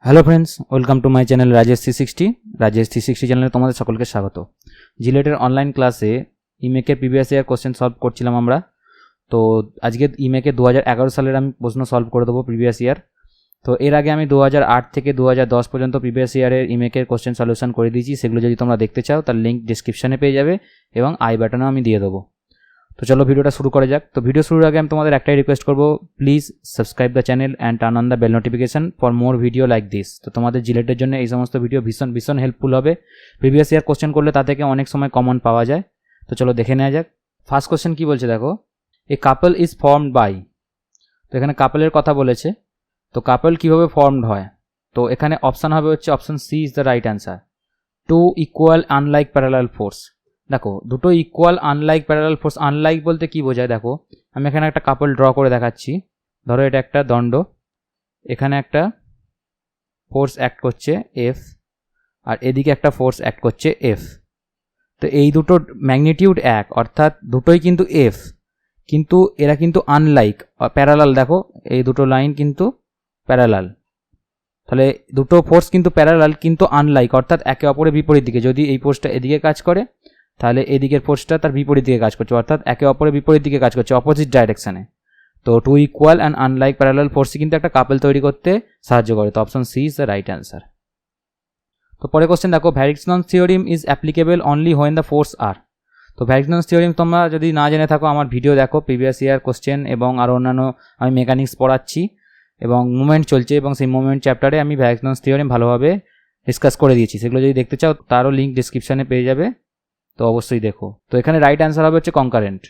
Hello friends, welcome to my channel Rajesh 360। Rajesh 360 চ্যানেলে তোমাদের সকলকে স্বাগত। জিলেটের অনলাইন ক্লাসে ইমেকের প্রিভিয়াস ইয়ার কোশ্চেন সলভ করছিলাম আমরা। তো আজকে ইমেকে 2011 সালের আমি প্রশ্ন সলভ করে দেবো প্রিভিয়াস ইয়ার। তো এর আগে আমি 2008 থেকে 2010 পর্যন্ত প্রিভিয়াস ইয়ারের ইমেকের কোশ্চেন সলিউশন করে দিয়েছি। সেগুলো যদি তোমরা দেখতে চাও তার লিঙ্ক ডিসক্রিপশনে পেয়ে যাবে এবং আই বাটনেও আমি দিয়ে দেবো। তো চলো ভিডিওটা শুরু করা যাক। তো ভিডিও শুরুর আগে আমি তোমাদের একটাই রিকোয়েস্ট করবো, please subscribe the channel and turn on the bell notification for more video like this. তো তোমাদের জিলেটের জন্য এই সমস্ত ভিডিও ভীষণ হেল্পফুল হবে। প্রিভিয়াস ইয়ার কোশ্চেন করলে তা থেকে অনেক সময় কমন পাওয়া যায়। তো চলো দেখে নেওয়া যাক। ফার্স্ট কোশ্চেন কি বলছে দেখো, এ কাপল ইজ ফর্মড বাই। তো এখানে কাপলের কথা বলেছে। তো কাপল কীভাবে ফর্মড হয়, তো এখানে অপশান হবে হচ্ছে option C is the right answer. Two equal unlike parallel force. দেখো দুটো equal unlike parallel force, unlike বলতে কি বোঝায় দেখো, আমি এখানে একটা কাপল ড্র করে দেখাচ্ছি। ধরো এটা একটা দণ্ড, এখানে একটা ফোর্স অ্যাক্ট করছে এফ, আর এদিকে একটা ফোর্স অ্যাক্ট করছে এফ। তো এই দুটো ম্যাগনিটিউড এক, অর্থাৎ দুটোই কিন্তু এফ, কিন্তু এরা কিন্তু আনলাইক প্যারালাল। দেখো এই দুটো লাইন কিন্তু প্যারালাল, তাহলে দুটো ফোর্স কিন্তু প্যারালাল কিন্তু আনলাইক, অর্থাৎ একে অপরের বিপরীত দিকে। যদি এই ফোর্সটা এদিকে কাজ করে তাহলে এদিকের ফোর্সটা তার বিপরীত দিকে কাজ করছে, অর্থাৎ একে অপরের বিপরীত দিকে কাজ করছে, অপোজিট ডাইরেকশানে। তো two equal and unlike parallel ফোর্সই কিন্তু একটা কাপল তৈরি করতে সাহায্য করে। তো option C is the right answer. তো পরে কোশ্চেন দেখো, Varignon's theorem is applicable only when the force are. তো ভ্যারিকসনস থিওরিম তোমরা যদি না জেনে থাকো, আমার ভিডিও দেখো, প্রিভিয়াস ইয়ার কোশ্চেন এবং আরও অন্যান্য আমি মেকানিক্স পড়াচ্ছি এবং মুভমেন্ট চলছে, এবং সেই মুভমেন্ট চ্যাপ্টারে আমি ভ্যারিকসনস থিওরিম ভালোভাবে ডিসকাস করে দিয়েছি। সেগুলো যদি দেখতে চাও তারও লিঙ্ক ডিসক্রিপশনে পেয়ে যাবে, তো অবশ্যই দেখো। তো এখানে রাইট অ্যান্সার হবে হচ্ছে concurrent.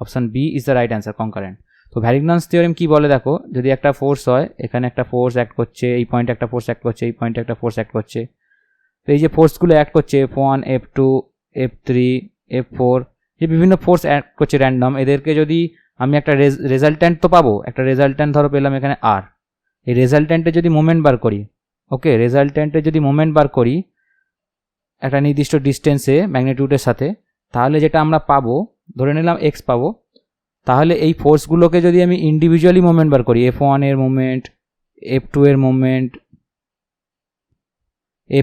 Option B is the right answer, concurrent. তো ভ্যারিকসনস থিওরিম কি বলে দেখো, যদি একটা ফোর্স হয়, এখানে একটা ফোর্স অ্যাক্ট করছে, এই পয়েন্টে একটা ফোর্স অ্যাক্ট করছে, এই পয়েন্টে একটা ফোর্স অ্যাক্ট করছে। তো এই যে ফোর্সগুলো অ্যাক্ট করছে F1, F2, F3, F4, যে বিভিন্ন ফোর্স অ্যাক্ট করছে র্যান্ডম, এদেরকে যদি আমি একটা রেজাল্ট্যান্ট তো পাবো, একটা রেজাল্ট্যান্ট ধরো পেলাম এখানে আর। এই রেজাল্ট্যান্টে যদি মোমেন্ট বার করি, ওকে, রেজাল্ট্যান্টে যদি মোমেন্ট বার করি একটা নির্দিষ্ট ডিস্টেন্সে ম্যাগনিটিউডের সাথে, তাহলে যেটা আমরা পাবো, ধরে নিলাম এক্স পাবো, তাহলে এই ফোর্সগুলোকে যদি আমি ইন্ডিভিজুয়ালি মোমেন্ট বার করি, F1 এর মোমেন্ট, F2 এর মোমেন্ট,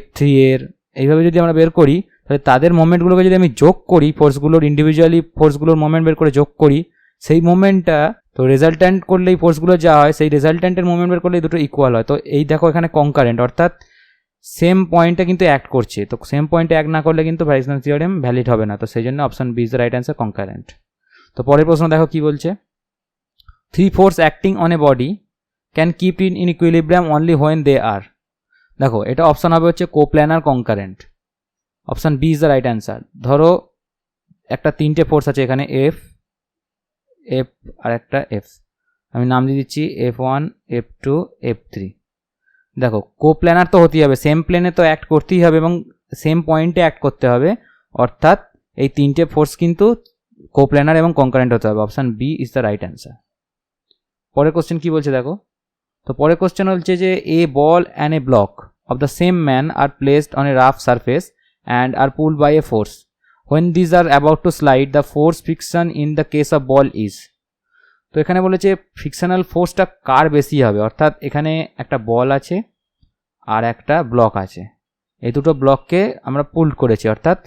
F3 এর, এইভাবে যদি আমরা বের করি, তাহলে তাদের মোমেন্টগুলোকে যদি আমি যোগ করি, ফোর্সগুলোর ইন্ডিভিজুয়ালি ফোর্সগুলোর মোমেন্ট বের করে যোগ করি, সেই মোমেন্টটা, তো রেজাল্ট্যান্ট করলে এই ফোর্সগুলো যা হয়, সেই রেজাল্ট্যান্টের মোমেন্ট বের করলে এই দুটো ইকুয়াল হয়। তো এই দেখো এখানে কনকারেন্ট, অর্থাৎ সেম পয়েন্টে কিন্তু অ্যাক্ট করছে। তো সেম পয়েন্টে অ্যাক্ট না করলে কিন্তু ভ্যারিকসনস থিওরেম ভ্যালিড হবে না। তো সেই জন্য option B is the right answer, concurrent. তো পরের প্রশ্ন দেখো কি বলছে, three force acting on a body can keep in equilibrium only when they are. দেখো এটা অপশান হবে হচ্ছে coplanar concurrent. Option B is the right answer. ধরো একটা তিনটে ফোর্স আছে এখানে, এফ আর একটা এফ, আমি নাম দিয়ে দিচ্ছি F1, F2, F3। দেখো কোপ্ল্যানার তো হতেই হবে, সেম প্লেনে তো অ্যাক্ট করতেই হবে এবং সেম পয়েন্টে অ্যাক্ট করতে হবে, অর্থাৎ এই তিনটে ফোর্স কিন্তু কোপ্ল্যানার এবং কনকারেন্ট হতে হবে। Option B is the right answer. পরের কোশ্চেন কি বলছে দেখো, তো পরের কোশ্চেন হচ্ছে যে a ball and a block of the same man are placed on a rough surface and are pulled by a force. When these are about to slide the force friction in the case of ball is. তো এখানে বলেছে frictional ফোর্সটা কার বেশি হবে, অর্থাৎ এখানে একটা বল আছে আর একটা ব্লক আছে, এই দুটো ব্লককে আমরা পুল্ড করেছি, অর্থাৎ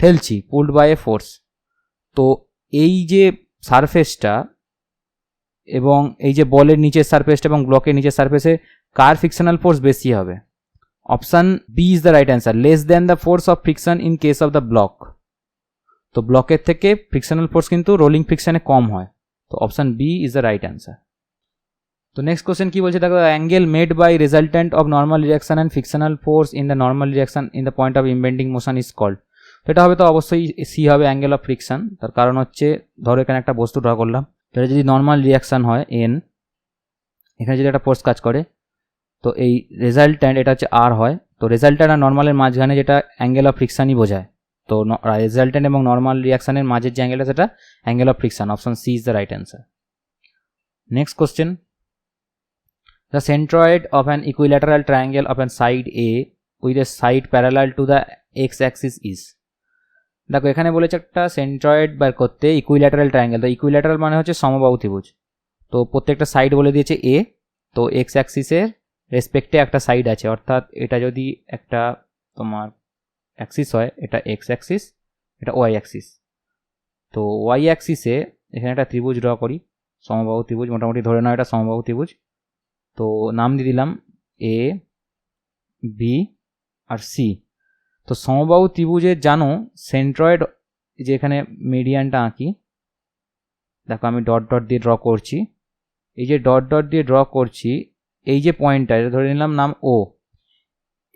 ঠেলছি, পুল্ড বাই এ ফোর্স। তো এই যে সারফেসটা এবং এই যে বলের নিচের সারফেসটা এবং ব্লকের নিচের সারফেসে কার ফ্রিকশনাল ফোর্স বেশি হবে। Option B is the right answer, less than the force of friction in case of the block. তো ব্লকের থেকে ফ্রিকশনাল ফোর্স কিন্তু রোলিং ফ্রিকশনে কম হয়। তো option B is the right answer. তো নেক্সট কোশ্চেন কি বলছে দেখো, angle made by resultant of normal direction and frictional force in the normal direction in the point of impending motion is called. তো এটা হবে তো অবশ্যই সি হবে, অ্যাঙ্গেল অফ ফ্রিকশন। তার কারণ হচ্ছে ধরো এখানে একটা বস্তু ড্র করলাম, এটা যদি নর্মাল রিয়াকশান হয় এন, এখানে যদি একটা ফোর্স কাজ করে, তো এই রেজাল্ট্যান্ট এটা হচ্ছে আর হয়। তো রেজাল্ট্যান্ট আর নর্মালের মাঝখানে যেটা অ্যাঙ্গেল অফ ফ্রিকশনই বোঝায়, তো রেজাল্ট্যান্ট এবং নর্মাল রিয়াকশানের মাঝের যে অ্যাঙ্গেলটা সেটা angle of friction. Option C is the right answer. Next question, the centroid of an equilateral triangle of an side A with a side parallel to the x-axis is। দেখো এখানে বলেছে একটা centroid বার করতে equilateral triangle. তো equilateral মানে হচ্ছে সমবাহু ত্রিভুজ। তো প্রত্যেকটা সাইড বলে দিয়েছে A, তো এক্স অ্যাক্সিসের রেসপেক্টে একটা সাইড আছে, অর্থাৎ এটা যদি একটা তোমার অ্যাক্সিস হয়, এটা এক্স অ্যাক্সিস, এটা ওয়াই অ্যাক্সিস। তো ওয়াই অ্যাক্সিসে এখানে একটা ত্রিভুজ ড্র করি, সমবাহু ত্রিভুজ, মোটামুটি ধরে নাও এটা সমবাহু ত্রিভুজ। তো নাম দিয়ে দিলাম এ, বি আর সি। তো সমবাহু ত্রিভুজের জানো সেন্ট্রয়েড, যে এখানে মিডিয়ানটা আঁকি, দেখো আমি ডট ডট দিয়ে ড্র করছি। এই যে ডট ডট দিয়ে ড্র করছি, এই যে পয়েন্টটা, এটা ধরে নিলাম নাম ও।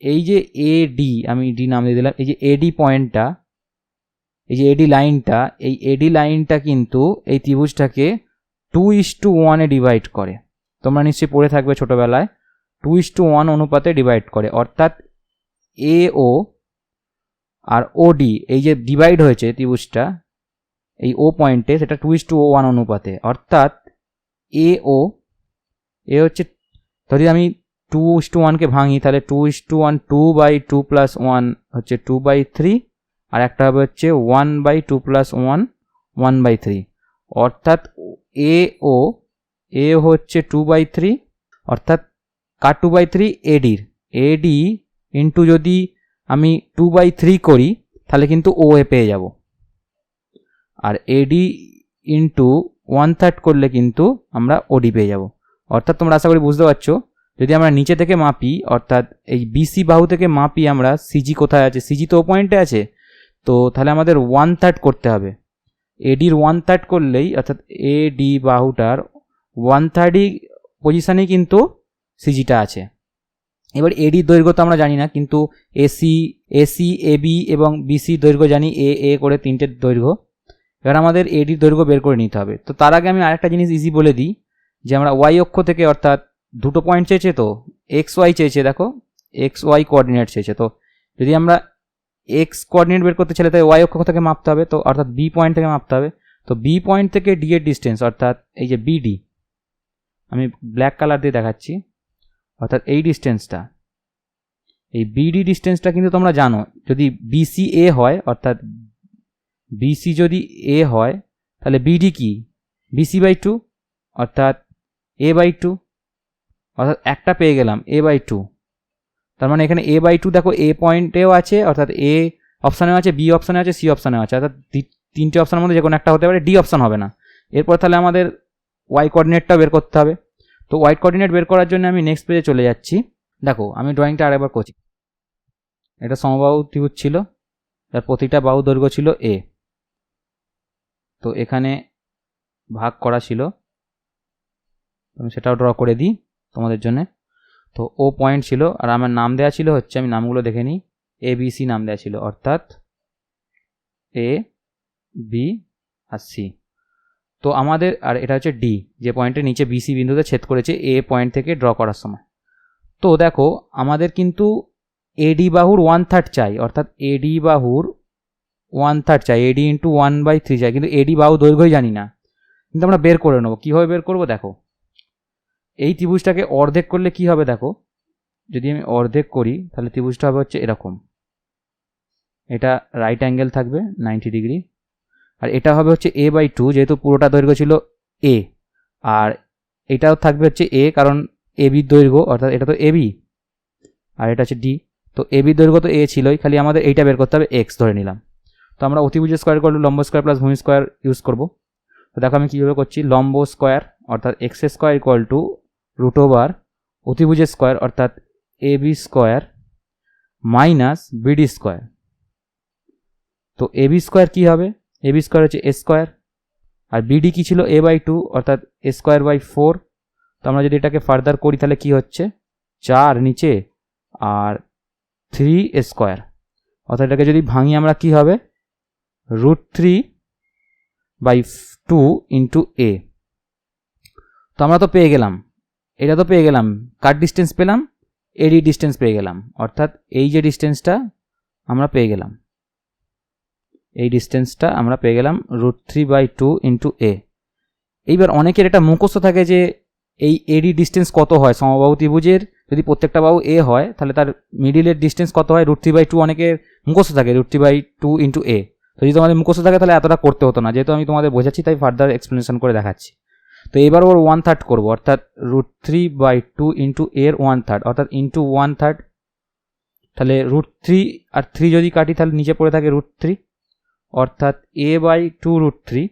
এই যে এ ডি, আমি ডি নাম দিয়ে দিলাম। এই যে এডি পয়েন্টটা, এই যে এডি লাইনটা, এই এডি লাইনটা কিন্তু এই ত্রিভুজটাকে 2:1 ডিভাইড করে। তোমরা নিশ্চয়ই পড়ে থাকবে ছোটবেলায়, 2:1 অনুপাতে ডিভাইড করে। অর্থাৎ এ ও আর ওডি, এই যে ডিভাইড হয়েছে ত্রিভুজটা এই ও পয়েন্টে, সেটা 2:1 অনুপাতে। অর্থাৎ এ ও, এ হচ্ছে, যদি আমি 2:1কে ভাঙি তাহলে 2:1, 2/2 + 1 হচ্ছে 2/3, আর একটা হবে হচ্ছে 1/2 + 1, 1/3। অর্থাৎ এ ও, এ হচ্ছে 2/3, অর্থাৎ কার 2/3? এডির। এডি ইন্টু যদি আমি 2/3 করি তাহলে কিন্তু ও এ পেয়ে যাব, আর এডি ইন্টু 1/3 করলে কিন্তু আমরা ওডি পেয়ে যাব। অর্থাৎ তোমরা আশা করি বুঝতে পারছো, যদি আমরা নিচে থেকে মাপি, অর্থাৎ এই বিসি বাহু থেকে মাপি আমরা সিজি কোথায় আছে, সিজি তো ও পয়েন্টে আছে, তো তাহলে আমাদের 1/3 করতে হবে। এডির 1/3 করলেই, অর্থাৎ এডি বাহুটার 1/3 পজিশানেই কিন্তু সিজিটা আছে। এবার এডির দৈর্ঘ্য তো আমরা জানি না, কিন্তু এসি এবি এবং বিসি দৈর্ঘ্য জানি, এ করে 3টে দৈর্ঘ্য। এবার আমাদের এডির দৈর্ঘ্য বের করে নিতে হবে। তো তার আগে আমি আরেকটা জিনিস ইজি বলে দিই, যে আমরা ওয়াই অক্ষ থেকে, অর্থাৎ দুটো পয়েন্ট চেয়েছে, তো এক্স ওয়াই চেয়েছে, দেখো এক্স ওয়াই কোঅর্ডিনেট চেয়েছে। তো যদি আমরা এক্স কোঅর্ডিনেট বের করতে চাইলে তাই ওয়াই অক্ষ থেকে মাপতে হবে, তো অর্থাৎ বি পয়েন্ট থেকে মাপতে হবে। তো বি পয়েন্ট থেকে ডি এর ডিস্টেন্স, অর্থাৎ এই যে বিডি, আমি ব্ল্যাক কালার দিয়ে দেখাচ্ছি, অর্থাৎ এই ডিস্টেন্সটা, এই বিডি ডিস্টেন্সটা কিন্তু তোমরা জানো, যদি বিসি এ হয়, অর্থাৎ বিসি যদি এ হয় তাহলে বিডি কি? BC/2, অর্থাৎ A/2, অর্থাৎ একটা পেয়ে গেলাম A/2। তার মানে এখানে A/2 দেখো এ পয়েন্টেও আছে, অর্থাৎ এ অপশানেও আছে, বি অপশানে আছে, সি অপশানেও আছে, অর্থাৎ 3টে অপশানের মধ্যে যে কোনো একটা হতে পারে, ডি অপশান হবে না। এরপর তাহলে আমাদের ওয়াই কোঅর্ডিনেটটা বের করতে হবে। তো ওয়াই কোঅর্ডিনেট বের করার জন্য আমি নেক্সট পেজে চলে যাচ্ছি। দেখো আমি ড্রয়িংটা আরেকবার করছি। এটা সমবাহু ত্রিভুজ ছিল, তার প্রতিটা বাহু দৈর্ঘ্য ছিল এ। তো এখানে ভাগ করা ছিল, আমি সেটাও ড্র করে দিই তোমাদের জন্য। তো ও পয়েন্ট ছিল, আর আমার নাম দেওয়া ছিল হচ্ছে, আমি নামগুলো দেখে নিই, ABC নাম দেওয়া ছিল, অর্থাৎ এ, বি আর সি। তো আমাদের, আর এটা হচ্ছে ডি, যে পয়েন্টের নিচে BC বিন্দুতে ছেদ করেছে এ পয়েন্ট থেকে ড্র করার সময়। তো দেখো আমাদের কিন্তু এডি বাহুর 1/3 চাই, অর্থাৎ এডি বাহুর 1/3 চাই, এডি ইন্টু 1/3 চাই, কিন্তু এডি বাহু দৈর্ঘ্যই জানি না, কিন্তু আমরা বের করে নেবো। কীভাবে বের করবো দেখো, এই ত্রিভুজটাকে অর্ধেক করলে কি হবে দেখো, যদি আমি অর্ধেক করি তাহলে ত্রিভুজটা হবে হচ্ছে এরকম, এটা রাইট অ্যাঙ্গেল থাকবে 90 ডিগ্রি, আর এটা হবে হচ্ছে A/2, যেহেতু পুরোটা দৈর্ঘ্য ছিল এ, আর এটাও থাকবে হচ্ছে এ, কারণ এবির দৈর্ঘ্য, অর্থাৎ এটা তো এবি, আর এটা হচ্ছে ডি। তো এবির দৈর্ঘ্য তো এ ছিলই, খালি আমাদের এইটা বের করতে হবে, এক্স ধরে নিলাম। তো আমরা অতিভুজ স্কোয়ার করলে লম্ব স্কোয়ার প্লাস ভূমি স্কোয়ার ইউজ করবো। তো দেখো আমি কীভাবে করছি, লম্ব স্কোয়ার অর্থাৎ এক্স স্কোয়ার ইকুয়াল টু √ অতিভুজের স্কোয়ার অর্থাৎ AB square minus BD square. তো এবি স্কোয়ার কী হবে, এবি স্কোয়ার হচ্ছে এ স্কোয়ার, আর বিডি কী ছিল A/2, অর্থাৎ A²/4। তো আমরা যদি এটাকে ফার্দার করি তাহলে কি হচ্ছে, 4 নিচে আর 3 স্কোয়ার, অর্থাৎ এটাকে যদি ভাঙি আমরা কি হবে, √3/2 ইন্টু এ। তো আমরা তো পেয়ে গেলাম, এটা তো পেয়ে গেলাম, কার ডিস্টেন্স পেলাম, এডি ডিস্টেন্স পেয়ে গেলাম, অর্থাৎ এই যে ডিস্টেন্সটা আমরা পেয়ে গেলাম, এই ডিস্টেন্সটা আমরা পেয়ে গেলাম √3/2 ইন্টু এ। এইবার অনেকের এটা মুখস্থ থাকে যে এই এডি ডিস্টেন্স কত হয় সমবাহু ত্রিভুজের, যদি প্রত্যেকটা বাহু এ হয় তাহলে তার মিডিলের ডিস্টেন্স কত হয়, √3/2 অনেকের মুখস্থ থাকে, √3/2 ইন্টু এ। তো যদি তোমাদের মুখস্থ থাকে তাহলে এতটা করতে হতো না, যেহেতু আমি তোমাদের বোঝাচ্ছি তাই ফার্দার এক্সপ্লেনেশন করে দেখাচ্ছি। তো এবার ওর 1/3 করবো, অর্থাৎ √3/2 ইন্টু এর 1/3 অর্থাৎ ইন্টু 1/3। তাহলে √3 আর 3 যদি কাটি তাহলে নিচে পড়ে থাকে √3 অর্থাৎ a/2 √3।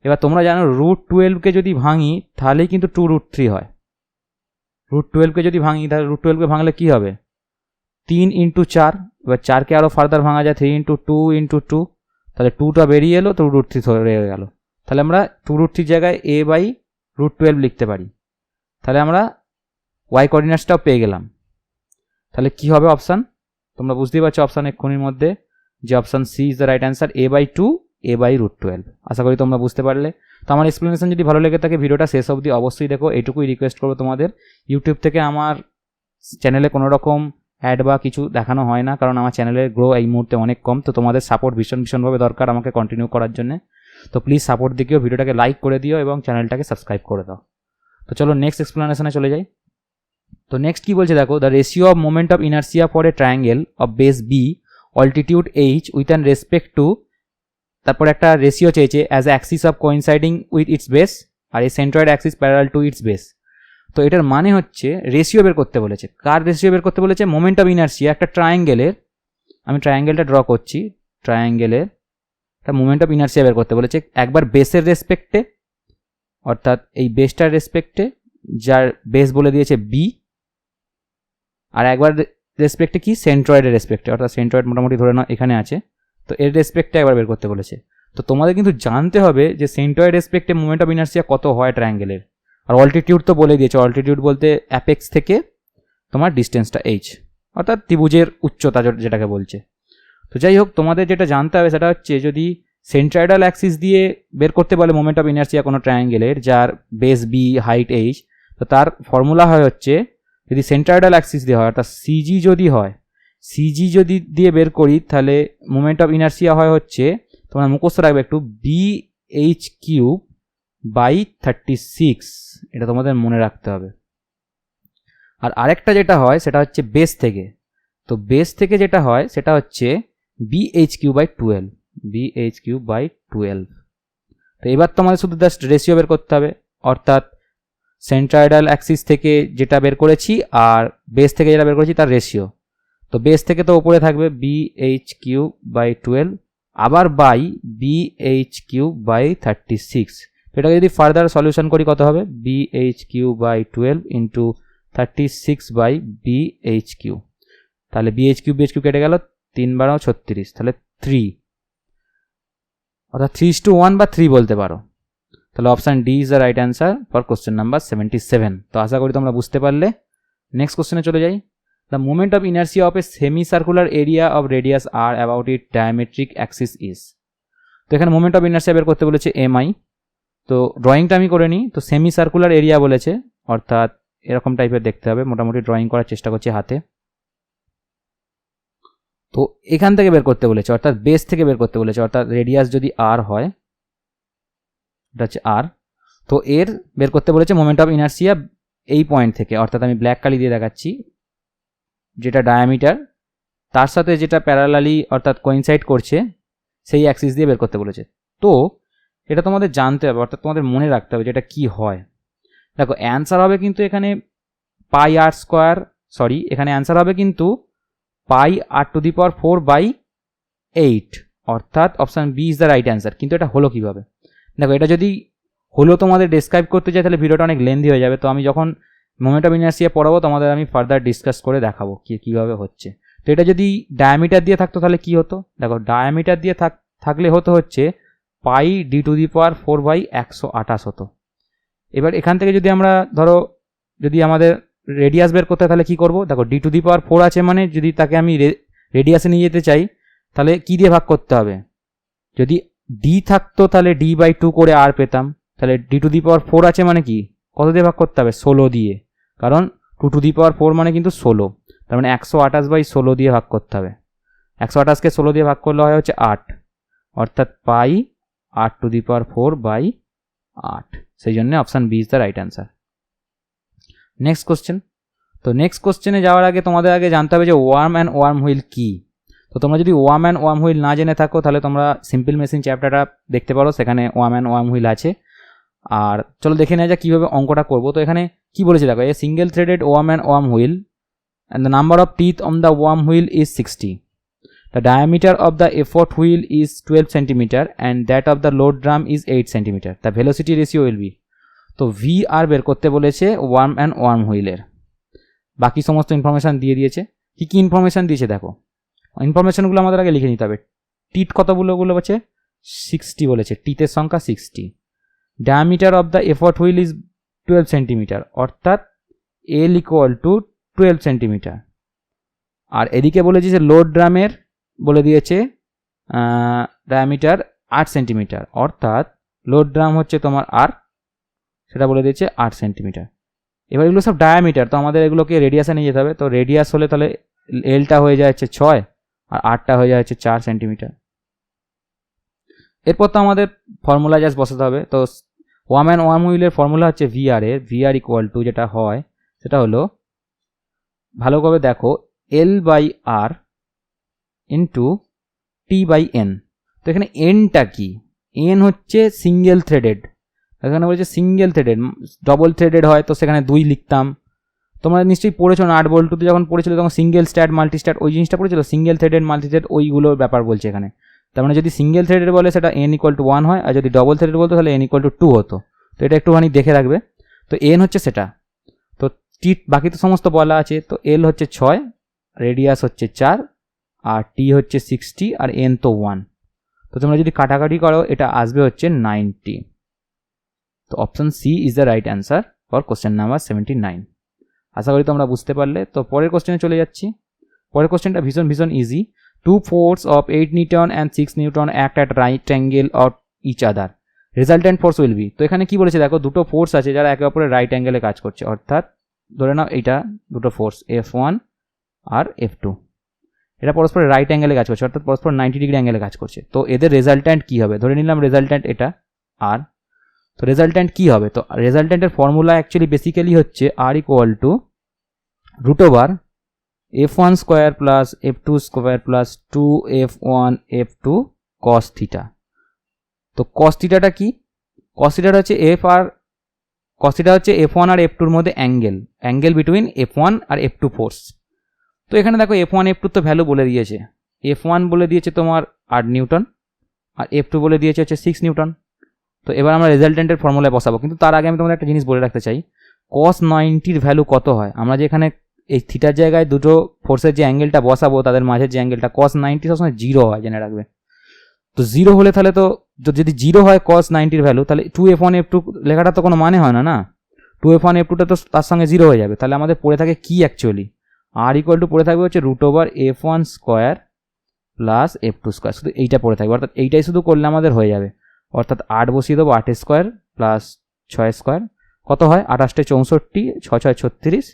এবার তোমরা জানো √12কে যদি ভাঙি তাহলেই কিন্তু 2 √3 হয়। √12কে যদি ভাঙি তাহলে √12কে ভাঙলে কি হবে 3 ইন্টু 4। এবার 4কে আরও ফার্দার ভাঙা যায় 3 ইন্টু 2 ইন্টু 2, তাহলে 2টা বেরিয়ে এলো, তো √3 ধরে গেল। তাহলে আমরা 2 √3 জায়গায় a/√12 লিখতে পারি। তাহলে আমরা y কোঅর্ডিনেটসটাও পেয়ে গেলাম। তাহলে কি হবে অপশান, তোমরা বুঝতেই পারছো অপশান এক্ষুনির মধ্যে যে option C is the right answer, a/2 a/√12। আশা করি তোমরা বুঝতে পারলে। তো আমার এক্সপ্লেনেশন যদি ভালো লেগে থাকে ভিডিওটা শেষ অবধি অবশ্যই দেখো, এইটুকুই রিকোয়েস্ট করবো তোমাদের। ইউটিউব থেকে আমার চ্যানেলে কোনো রকম অ্যাড বা কিছু দেখানো হয় না, কারণ আমার চ্যানেলের গ্রো এই মুহূর্তে অনেক কম। তো তোমাদের সাপোর্ট ভীষণভাবে দরকার আমাকে কন্টিনিউ করার জন্য। তো প্লিজ সাপোর্ট দিকেও ভিডিওটাকে লাইক করে দিও এবং চ্যানেলটাকে সাবস্ক্রাইব করে দাও। তো চলো নেক্সট এক্সপ্লেনেশনে চলে যাই। তো নেক্সট কি বলছে দেখো, the ratio of moment of inertia for a triangle of base B altitude H with an respect to, তারপর একটা রেশিও চেয়েছে as axis of coinciding with its base আর a centroid axis parallel to its base. তো এটার মানে হচ্ছে ratio বের করতে বলেছে। কার রেশিও বের করতে বলেছে? মোমেন্ট অফ ইনার্সিয়া একটা ট্রায়াঙ্গেলের, আমি ট্রায়াঙ্গেলটা ড্র করছি, ট্রায়াঙ্গেলের একটা মোমেন্ট অফ ইনার্সিয়া বের করতে বলেছে। একবার বেসের রেসপেক্টে, অর্থাৎ এই বেসটার রেসপেক্টে, যার বেস বলে দিয়েছে বি, আর একবার রেসপেক্টে কি সেন্ট্রয়েডের রেসপেক্টে, অর্থাৎ সেন্ট্রয়েড মোটামুটি ধরে নাও এখানে আছে, তো এর রেসপেক্টে একবার বের করতে বলেছে। তো তোমাদের কিন্তু জানতে হবে যে সেন্ট্রয়েড রেসপেক্টে মোমেন্ট অফ ইনার্সিয়া কত হয় ট্রায়াঙ্গেলের। আর অল্টিটিউড তো বলে দিয়েছে, অল্টিটিউড বলতে অ্যাপেক্স থেকে তোমার ডিস্টেন্সটা এইচ, অর্থাৎ ত্রিভুজের উচ্চতা যেটাকে বলছে। তো যাই হোক, তোমাদের যেটা জানতে হবে সেটা হচ্ছে যদি সেন্ট্রয়েডাল অ্যাক্সিস দিয়ে বের করতে বলে মোমেন্ট অফ ইনার্সিয়া কোনো ট্রায়াঙ্গেলের যার বেস বি হাইট এইচ, তো তার ফর্মুলা হয় হচ্ছে, যদি সেন্ট্রয়েডাল অ্যাক্সিস দিয়ে হয় অর্থাৎ সিজি যদি হয়, সিজি যদি দিয়ে বের করি তাহলে মোমেন্ট অফ ইনার্সিয়া হয় হচ্ছে, তোমরা মুখস্থ রাখবে একটু, BH3/36, এটা তোমাদের মনে রাখতে হবে। আর আরেকটা যেটা হয় সেটা হচ্ছে বেস থেকে, তো বেস থেকে যেটা হয় সেটা হচ্ছে BH3/12, BH3/12। তো এবার তোমাদের শুধু জাস্ট রেশিও বের করতে হবে, অর্থাৎ সেন্ট্রয়েডাল অ্যাক্সিস থেকে যেটা বের করেছি আর বেস থেকে যেটা বের করেছি তার রেশিও। তো বেস থেকে তো উপরে থাকবে BH3/12 আবার বাই BH3/36। তো এটাকে যদি ফার্দার সলিউশন করি কত হবে, BH3/12 ইন্টু 36/BH3, তাহলে BH3 কেটে গেল, 3 × 36, তাহলে 3, অর্থাৎ 3:1 বা 3 বলতে পারো। তাহলে option D is the right answer for question number 77। তো আশা করি তোমরা বুঝতে পারলে। নেক্সট কোশ্চেনে চলে যাই। The moment of inertia of a semi circular area of radius R about it diametric axis is. তো এখানে মোমেন্ট অফ ইনার্সিয়া বের করতে বলেছে এমআই। তো ড্রয়িংটা আমি করে নিই। তো সেমি সার্কুলার এরিয়া বলেছে, অর্থাৎ এরকম টাইপের দেখতে হবে, মোটামুটি ড্রয়িং করার চেষ্টা করছি হাতে। তো এখান থেকে বের করতে বলেছে, অর্থাৎ বেস থেকে বের করতে বলেছে, অর্থাৎ রেডিয়াস যদি আর হয়, এটা হচ্ছে আর, তো এর বের করতে বলেছে মোমেন্ট অফ ইনার্সিয়া এই পয়েন্ট থেকে, অর্থাৎ আমি ব্ল্যাক কালি দিয়ে দেখাচ্ছি, যেটা ডায়ামিটার তার সাথে যেটা প্যারালালি অর্থাৎ কোইনসাইড করছে সেই অ্যাক্সিস দিয়ে বের করতে বলেছে। তো এটা তোমাদের জানতে হবে, অর্থাৎ তোমাদের মনে রাখতে হবে যে এটা কী হয়। দেখো অ্যান্সার হবে কিন্তু এখানে πr², এখানে অ্যান্সার হবে কিন্তু πr⁴/8, অর্থাৎ option B is the right answer. কিন্তু এটা হলো কীভাবে? দেখো এটা যদি হলো তোমাদের ডেসক্রাইব করতে চাই তাহলে ভিডিওটা অনেক লেন্দি হয়ে যাবে। তো আমি যখন মোমেন্ট অফ ইনার্সিয়া পড়াবো তোমাদের আমি ফার্দার ডিসকাস করে দেখাবো কীভাবে হচ্ছে। তো এটা যদি ডায়ামিটার দিয়ে থাকতো তাহলে কি হতো? দেখো ডায়ামিটার দিয়ে থাকলে হচ্ছে πd⁴/128 হতো। এবার এখান থেকে যদি আমরা ধরো যদি আমাদের রেডিয়াস বের করতে তাহলে কি করব? দেখো d⁴ আছে, মানে যদি তাকে আমি রেডিয়াসে নিয়ে যেতে চাই তাহলে কি দিয়ে ভাগ করতে হবে? যদি ডি থাকতো তাহলে d/2 করে আর পেতাম, তাহলে d⁴ আছে মানে কি কত দিয়ে ভাগ করতে হবে? 16 দিয়ে, কারণ 2⁴ মানে কিন্তু 16, তার মানে 128/16 দিয়ে ভাগ করতে হবে। 128কে 16 দিয়ে ভাগ করলে হয় হচ্ছে 8, অর্থাৎ πr⁴/8, সেই জন্য option B is the right answer. Next question. তো নেক্সট কোশ্চেনে যাওয়ার আগে তোমাদের আগে জানতে হবে যে ওয়ার্ম অ্যান্ড ওয়ার্ম হুইল কী। তো তোমরা যদি ওয়ার্ম অ্যান্ড ওয়ার্ম হুইল না জেনে থাকো তাহলে তোমরা সিম্পল মেশিন চ্যাপ্টারটা দেখতে পারো, সেখানে ওয়ার্ম অ্যান্ড ওয়ার্ম হুইল আছে। আর চলো দেখে নেওয়া যাক কীভাবে অঙ্কটা করবো। তো এখানে কি বলেছে দেখো, a single threaded worm and worm wheel and the number of teeth on the worm wheel is 60. The diameter of the effort wheel is 12 cm and that of the load drum is 8 cm. The velocity ratio will be, তো V আর বের করতে বলেছে worm and worm হুইলের। বাকি সমস্ত information দিয়ে দিয়েছে। কী কী information দিয়েছে দেখো, ইনফরমেশানগুলো আমাদের আগে লিখে নিতে হবে। টিথ কতগুলো বলেছে, 60 বলেছে, টিথের সংখ্যা 60। Diameter of the effort wheel is 12 centimetre, অর্থাৎ এল ইকুয়াল টু 12 সেন্টিমিটার। আর এদিকে বলেছে যে লোড ড্রামের বলে দিয়েছে ডায়ামিটার 8 সেন্টিমিটার, অর্থাৎ লোড ড্রাম হচ্ছে তোমার আর, সেটা বলে দিয়েছে 8 সেন্টিমিটার। এবার এগুলো সব ডায়ামিটার, তো আমাদের এগুলোকে রেডিয়াসে নিয়ে যেতে হবে। তো রেডিয়াস হলে তাহলে এলটা হয়ে যাচ্ছে 6 আর আরটা হয়ে যাচ্ছে 4 সেন্টিমিটার। এরপর তো আমাদের ফর্মুলা জাস্ট বসাতে হবে। তো ওয়ার্ম অ্যান্ড ওয়ার্ম হুইলের ফর্মুলা হচ্ছে ভিআর এর, ভিআর ইকুয়াল টু যেটা হয় সেটা হলো, ভালো করে দেখো, L by R into T by N. তো এখানে এনটা কি, এন হচ্ছে সিঙ্গেল থ্রেডেড, এখানে বলছে সিঙ্গেল থ্রেডেড, ডবল থ্রেডেড হয় তো সেখানে 2 লিখতাম। তোমরা নিশ্চয়ই পড়েছো না, 8 বল 2তে যখন পড়েছিল তখন সিঙ্গেল স্ট্যাট মাল্টি স্ট্যাট ওই জিনিসটা পড়েছিল, সিঙ্গেল থ্রেডেড মাল্টি থ্রেড ওইগুলোর ব্যাপার বলছে এখানে। তার মানে যদি সিঙ্গেল থ্রেডেড বলে সেটা এন ইকুয়াল টু 1 হয়, আর যদি ডবল থ্রেডেড বলতো তাহলে এন ইকুয়াল টু 2 হতো। তো এটা একটুখানি দেখে রাখবে। তো এন হচ্ছে সেটা, তো টি বাকি তো সমস্ত বলা আছে। তো এল হচ্ছে 6, রেডিয়াস হচ্ছে 4, আর টি হচ্ছে 60, আর এন তো 1। তো তোমরা যদি কাটাকাটি করো এটা আসবে হচ্ছে 90। তো option C is the right answer for question number 79। আশা করি তোমরা বুঝতে পারলে। তো পরের কোশ্চেনে চলে যাচ্ছি। পরের কোশ্চেনটা ভীষণ easy. 2 forces of 8 Newton and 6 Newton act at right angle of each other. Resultant force will be, তো এখানে কি বলেছে দেখো, দুটো ফোর্স আছে যারা একে অপরের রাইট অ্যাঙ্গেলে কাজ করছে, অর্থাৎ ধরে নাও এইটা দুটো ফোর্স F1 আর F2, এটা পরস্পরের রাইট অ্যাঙ্গেলে কাজ করছে, অর্থাৎ পরস্পর 90 ডিগ্রি অ্যাঙ্গেলে কাজ করছে। তো এদের রেজাল্ট্যান্ট কি হবে, ধরে নিলাম রেজাল্ট্যান্ট এটা আর। তো রেজাল্ট্যান্ট কি হবে, তো রেজাল্ট্যান্টের ফর্মুলা অ্যাকচুয়ালি বেসিক্যালি হচ্ছে R equal to root over f1 square plus f2 square plus 2f1 f2 cos theta. তো cos থিটাটা কি, cos থিটাটা হচ্ছে cos থিটা হচ্ছে f1 আর f2 এর মধ্যে অ্যাঙ্গেল বিটুইন f1 আর f2 ফোর্স। তো এখানে দেখো f1 f2 তো ভ্যালু বলে দিয়েছে, f1 বলে দিয়েছে তোমার 8 নিউটন আর f2 বলে দিয়েছে হচ্ছে 6 নিউটন। তো এবার আমরা রেজাল্ট্যান্টের ফর্মুলায় বসাবো, কিন্তু তার আগে আমি তোমাদের একটা জিনিস বলে রাখতে চাই, cos 90 ভ্যালু কত হয়। আমরা যে এখানে এই থিটার জায়গায় দুটো ফোর্সের যে অ্যাঙ্গেলটা বসাবো তাদের মাঝের যে অ্যাঙ্গেলটা cos 90 সবসময় 0 হয়, জেনে রাখবে। তো 0 হলে তাহলে তো যদি 0 হয় cos 90 ভ্যালু, তাহলে 2f1 f2 লেখাটা তো কোনো মানে হয় না, না 2f1 f2টা তো তার সঙ্গে 0 হয়ে যাবে। তাহলে আমাদের পড়ে থাকে কি অ্যাকচুয়ালি, আর ইকুয়াল টু পড়ে থাকবে হচ্ছে root over f1 square plus f2 square, শুধু এইটা পড়ে থাকবে, অর্থাৎ এইটাই শুধু করলে আমাদের হয়ে যাবে। অর্থাৎ 8 বসিয়ে দেবো, 8 স্কোয়ার প্লাস 6 স্কোয়ার কত হয়, 28 64, 6 6 36, 36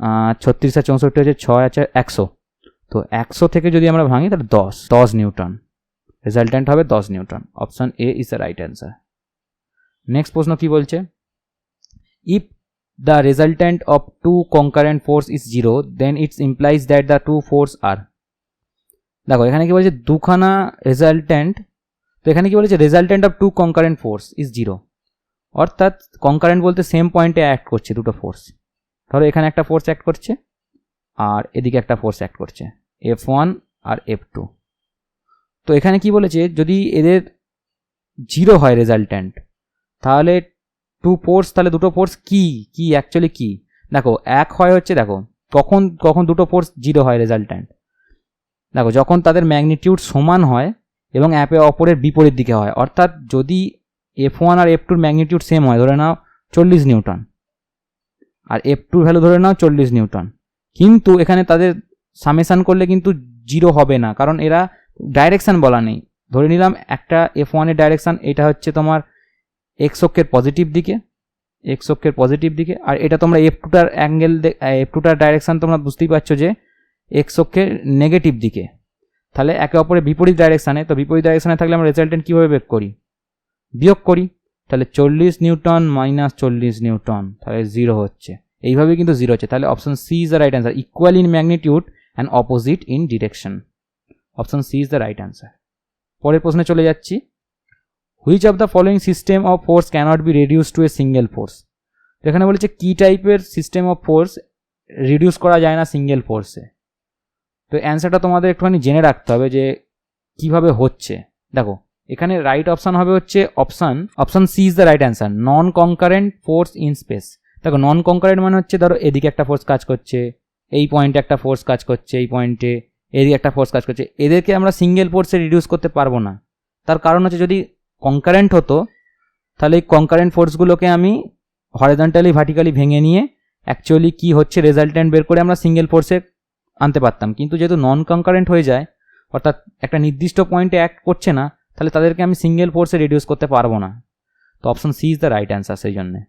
আর 64 হচ্ছে 6 আছে 100। তো 100 থেকে যদি আমরা ভাঙি তাহলে 10 নিউটন, রেজাল্ট্যান্ট হবে 10 Newton. Option A is the right answer. Next প্রশ্ন কি বলছে, if the resultant of 2 concurrent force is 0 then it implies that the 2 force are, দেখো এখানে কি বলছে দুখানা রেজাল্ট্যান্ট, তো এখানে কি বলেছে resultant of 2 concurrent force is 0, অর্থাৎ কনকারেন্ট বলতে সেম পয়েন্টে অ্যাক্ট করছে দুটো ফোর্স। ধরো এখানে একটা ফোর্স অ্যাক্ট করছে আর এদিকে একটা ফোর্স অ্যাক্ট করছে f1 আর f2। তো এখানে কি বলেছে যদি এদের 0 হয় রেজাল্ট্যান্ট, তাহলে 2 ফোর্স, তাহলে দুটো ফোর্স কি অ্যাকচুয়ালি কি, দেখো এক হয় হচ্ছে, দেখো কখন দুটো ফোর্স 0 হয় রেজাল্ট্যান্ট, দেখো যখন তাদের ম্যাগনিটিউড সমান হয় এবং একে অপরের বিপরীত দিকে হয়, অর্থাৎ যদি f1 আর f2 ম্যাগনিটিউড সেম হয়, ধরে নাও 40 নিউটন, আর f2 ভ্যালু ধরে নাও 40 নিউটন, কিন্তু এখানে তাদের সামেশান করলে কিন্তু 0 হবে না, কারণ এরা ডাইরেকশান বলা নেই। ধরে নিলাম একটা f1 এর ডাইরেকশান এটা হচ্ছে তোমার x অক্ষের পজিটিভ দিকে, আর এটা তোমরা f2টার অ্যাঙ্গেল, f2টার ডাইরেকশান তোমরা বুঝতেই পারছো যে x অক্ষের নেগেটিভ দিকে, তাহলে একে অপরের বিপরীত ডাইরেকশানে। তো বিপরীত ডাইরেকশানে থাকলে আমরা রেজাল্ট্যান্ট কীভাবে বিয়োগ করি, তাহলে 40 নিউটন মাইনাস 40 নিউটন, তাহলে 0 হচ্ছে, এইভাবে কিন্তু 0 হচ্ছে। তাহলে option C is the right answer, equal in magnitude and opposite in direction. Option C is the right answer. পরের প্রশ্নে চলে যাচ্ছি, which of the following system of force cannot be reduce to a single force. এখানে বলেছে কি টাইপের system of force reduce করা যায় না সিঙ্গেল ফোর্সে। তো অ্যান্সারটা তোমাদের একটুখানি জেনে রাখতে হবে যে কিভাবে হচ্ছে। দেখো এখানে রাইট অপশান হবে হচ্ছে option C is the right answer, non concurrent force in space. দেখো নন কনকারেন্ট মানে হচ্ছে ধরো এদিকে একটা ফোর্স কাজ করছে, এই পয়েন্টে একটা ফোর্স কাজ করছে, এই পয়েন্টে এদিকে একটা ফোর্স কাজ করছে, এদেরকে আমরা সিঙ্গেল ফোর্সে রিডিউস করতে পারবো না। তার কারণ হচ্ছে যদি কনকারেন্ট হতো তাহলে এই কনকারেন্ট ফোর্সগুলোকে আমি হরিজন্টালি ভার্টিক্যালি ভেঙে নিয়ে অ্যাকচুয়ালি কি হচ্ছে রেজাল্টেন্ট বের করে আমরা সিঙ্গেল ফোর্সে আনতে পারতাম। কিন্তু যেহেতু নন কনকারেন্ট হয়ে যায়, অর্থাৎ একটা নির্দিষ্ট পয়েন্টে অ্যাক্ট করছে না, তাহলে তাদেরকে আমি সিঙ্গেল ফোর্সে রিডিউস করতে পারবো না। তো option C is the right answer সেই জন্যে।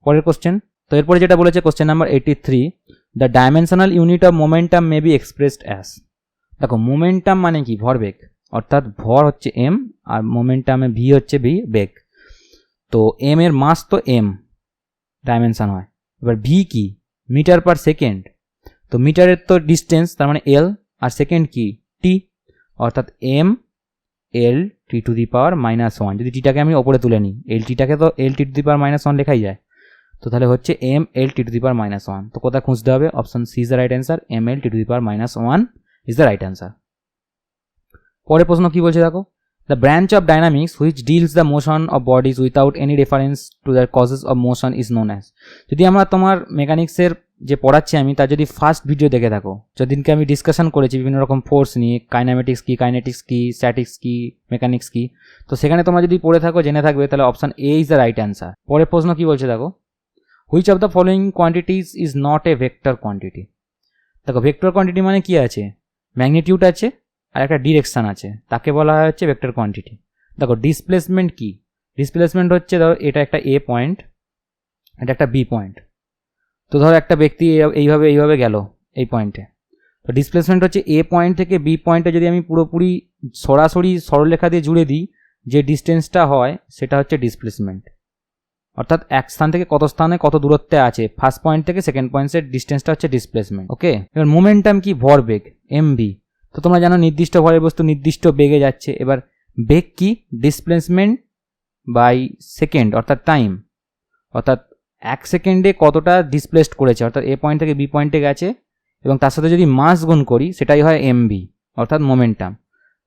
পরের কোশ্চেন, তো এরপরে যেটা বলেছে question number 83, the dimensional unit of momentum may be expressed as. দেখো মোমেন্টাম মানে কি, ভরবেগ, অর্থাৎ ভর হচ্ছে এম আর মোমেন্টামে ভি হচ্ছে ভি, বেগ। তো এম এর মাস তো এম ডাইমেনশন হয়, এবার ভি কি, মিটার পার সেকেন্ড। তো মিটারের তো ডিস্টেন্স, তার মানে এল, আর সেকেন্ড কি টি, অর্থাৎ M L T to the power -1। যদি টিটাকে আমি ওপরে তুলে নিই, এল টিটাকে তো এল টি টু দি পাওয়ার -1 লেখাই যায়, তো তাহলে হচ্ছে M L T to the power -1। তো কোথায় খুঁজতে হবে, option C is the right answer, M L T to the power -1 is the right answer. পরের প্রশ্ন কি বলছে দেখো, the branch of dynamics which deals the motion of bodies without any reference to the causes of motion is known as. যদি আমরা তোমার মেকানিক্সের যে পড়াচ্ছি আমি তার যদি ফার্স্ট ভিডিও দেখে থাকো, যেদিনকে আমি ডিসকাশন করেছি বিভিন্ন রকম ফোর্স নিয়ে, কাইনেমেটিক্স কি, কাইনেটিক্স কি, স্ট্যাটিক্স কি, মেকানিক্স কি, তো সেখানে তোমরা যদি পড়ে থাকো, জেনে থাকবে, তাহলে option A is the right answer. পরের প্রশ্ন কি বলছে দেখো, which of the following quantities is not a vector quantity. দেখো ভেক্টর কোয়ান্টিটি মানে কি আছে, ম্যাগনিটিউড আছে আর একটা ডিরেকশন আছে, তাকে বলা হয় হচ্ছে ভেক্টর কোয়ান্টিটি। দেখো ডিসপ্লেসমেন্ট কি, ডিসপ্লেসমেন্ট হচ্ছে ধরো এটা একটা এ পয়েন্ট, এটা একটা বি পয়েন্ট। তো ধরো একটা ব্যক্তি এইভাবে গেল এই পয়েন্টে, তো ডিসপ্লেসমেন্ট হচ্ছে এ পয়েন্ট থেকে বি পয়েন্টে যদি আমি পুরোপুরি সরাসরি সরলরেখা দিয়ে জুড়ে দিই, যে ডিস্টেন্সটা হয় সেটা হচ্ছে ডিসপ্লেসমেন্ট। অর্থাৎ এক স্থান থেকে কত স্থানে কত দূরত্বে আছে, ফার্স্ট পয়েন্ট থেকে সেকেন্ড পয়েন্টের ডিস্টেন্সটা হচ্ছে ডিসপ্লেসমেন্ট। ওকে, এবার মোমেন্টাম কি, ভরবেগ এমভি। তো তোমরা জানো নির্দিষ্ট ভরের বস্তু নির্দিষ্ট বেগে যাচ্ছে। এবার বেগ কি, ডিসপ্লেসমেন্ট বাই সেকেন্ড অর্থাৎ টাইম, অর্থাৎ এক সেকেন্ডে কতটা ডিসপ্লেসড করেছে, অর্থাৎ এ পয়েন্ট থেকে বি পয়েন্টে গেছে, এবং তার সাথে যদি মাস গুণ করি সেটাই হয় এমভি অর্থাৎ মোমেন্টাম।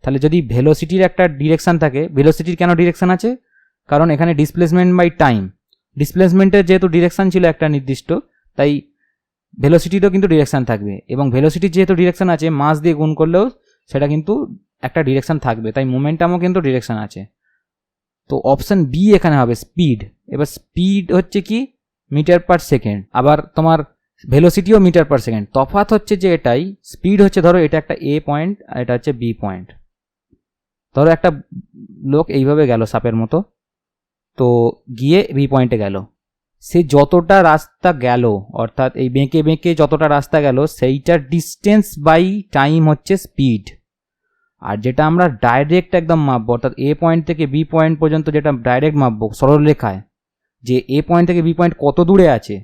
তাহলে যদি ভেলোসিটির একটা ডিরেকশন থাকে, ভেলোসিটির কেন ডিরেকশন আছে, কারণ এখানে ডিসপ্লেসমেন্ট বাই টাইম, ডিসপ্লেসমেন্টের যেহেতু ডিরেকশন ছিল একটা নির্দিষ্ট, তাই ভেলোসিটিরও কিন্তু ডিরেকশন থাকবে, এবং ভেলোসিটির যেহেতু ডিরেকশন আছে, মাস দিয়ে গুণ করলেও সেটা কিন্তু একটা ডিরেকশন থাকবে, তাই মোমেন্টামও কিন্তু ডিরেকশন আছে। তো অপশন বি এখানে হবে স্পিড। এবার স্পিড হচ্ছে কি, মিটার পার সেকেন্ড, আবার তোমার ভেলোসিটিও মিটার পার সেকেন্ড। তফাৎ হচ্ছে যে এটাই, স্পিড হচ্ছে ধরো এটা একটা এ পয়েন্ট আর এটা হচ্ছে বি পয়েন্ট। ধরো একটা লোক এইভাবে গেল সাপের মতো, তো গিয়ে বি পয়েন্টে গেল, সে যতটা রাস্তা গেল, অর্থাৎ এই বেঁকে বেঁকে যতটা রাস্তা গেল, সেইটার ডিস্টেন্স বাই টাইম হচ্ছে স্পিড। আর যেটা আমরা ডাইরেক্ট একদম মাপবো, অর্থাৎ এ পয়েন্ট থেকে বি পয়েন্ট পর্যন্ত যেটা ডাইরেক্ট মাপবো সরলরেখায়, যে এ পয়েন্ট থেকে বি পয়েন্ট কত দূরে আছে,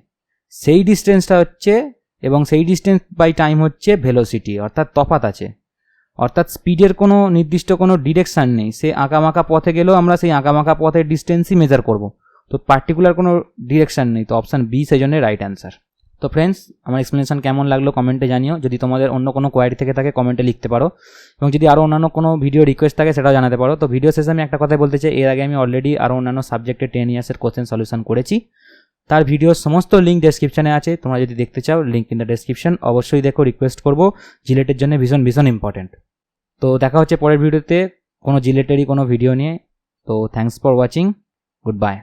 সেই ডিস্টেন্সটা হচ্ছে, এবং সেই ডিস্টেন্স বাই টাইম হচ্ছে ভেলোসিটি, অর্থাৎ তফাৎ আছে। অর্থাৎ স্পিডের কোনো নির্দিষ্ট কোনো ডিরেকশান নেই, সে আঁকামাঁকা পথে গেলেও আমরা সেই আঁকামাঁকা পথের ডিস্টেন্সই মেজার করব, তো পার্টিকুলার কোনো ডিরেকশান নেই। তো অপশান বি সেই জন্য রাইট অ্যান্সার। তো ফ্রেন্ডস, আমার এক্সপ্লেনেশন কেমন লাগলো কমেন্টে জানিও। যদি তোমাদের অন্য কোনো কোয়ারি থেকে থাকে কমেন্টে লিখতে পারো, এবং যদি আরও অন্যান্য কোনো ভিডিও রিকোয়েস্ট থাকে সেটাও জানাতে পারো। তো ভিডিও শেষে আমি একটা কথাই বলতে চাই, এর আগে আমি অলরেডি আরও অন্যান্য সাবজেক্টে 10 ইয়ার্সের কোশ্চেন সলিউশন করেছি, তার ভিডিওর সমস্ত লিঙ্ক ডেসক্রিপশনে আছে, তোমরা যদি দেখতে চাও লিঙ্ক ইন দ্য ডেসক্রিপশন, অবশ্যই দেখো। রিকোয়েস্ট করবো, জিলেটের জন্য ভীষণ ইম্পর্টেন্ট। তো দেখা হচ্ছে পরের ভিডিওতে কোনো জিলেটেরই কোনো ভিডিও নিয়ে। তো thanks for watching, good bye.